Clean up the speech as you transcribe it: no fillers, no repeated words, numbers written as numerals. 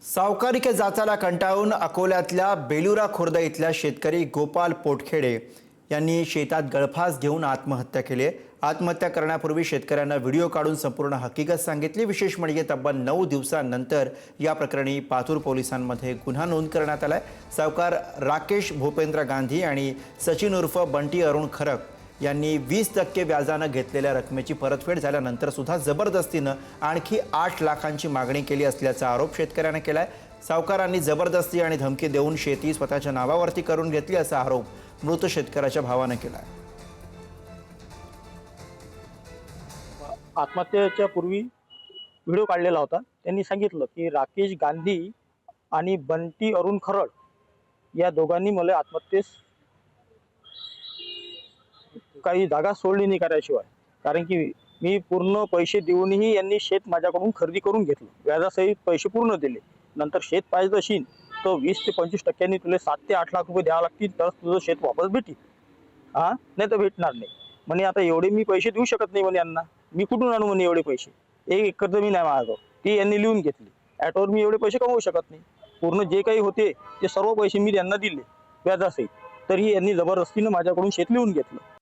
सावकारी के जाचाला कंटाळून अकोल्यातल्या बेलुरा खुर्द इथल्या शेतकरी गोपाल पोटखेडे यांनी शेतात गळफास घेऊन आत्महत्या केली आहे। आत्महत्या करण्यापूर्वी शेतकऱ्यांना व्हिडिओ काढून संपूर्ण हकीकत सांगितली। विशेष म्हणजे तब्बल 9 दिवसांनंतर या प्रकरणी पातूर पोलिसांमध्ये गुन्हा नोंद करण्यात आलाय। सावकार राकेश भूपेंद्र गांधी आणि सचिन उर्फ बंटी अरुण खरक यांनी 20% व्याजाने घेतलेल्या रकमेची परतफेड झाल्यानंतर सुद्धा जबरदस्तीने आणखी 8 लाखांची मागणी केली असल्याचा आरोप शेतकऱ्यांनी केलाय। सावकारांनी जबरदस्ती आणि धमकी देऊन शेती स्वतःच्या नावावरती करून घेतली असा आरोप मृत शेतकऱ्याच्या भावाने केलाय। आत्महत्येच्या पूर्वी व्हिडिओ काढलेला होता। त्यांनी सांगितलं की राकेश गांधी आणि बंटी अरुण खरड या दोघांनी मला आत्महत्येस काही जागा सोडली नाही करायशिवाय, कारण की मी पूर्ण पैसे देऊनही यांनी शेत माझ्याकडून खरेदी करून घेतलं, व्याजासहित पैसे पूर्ण दिले। नंतर शेत पाहिजे असेल तर 20 ते 25% तुला 7 ते 8 लाख रुपये द्यावे लागतील तर तुझं शेत वापस भेटेल, नाही तर भेटणार नाही म्हणे। आता एवढे मी पैसे देऊ शकत नाही म्हणे यांना, मी कुठून आणू म्हणे एवढे पैसे। 1 एकर जमीन आहे माझं, ती यांनी लिहून घेतली। ॲटोवर मी एवढे पैसे कमवू शकत नाही। पूर्ण जे काही होते ते सर्व पैसे मी त्यांना दिले व्याजासहित, तरीही यांनी जबरदस्तीने माझ्याकडून शेत लिहून घेतलं।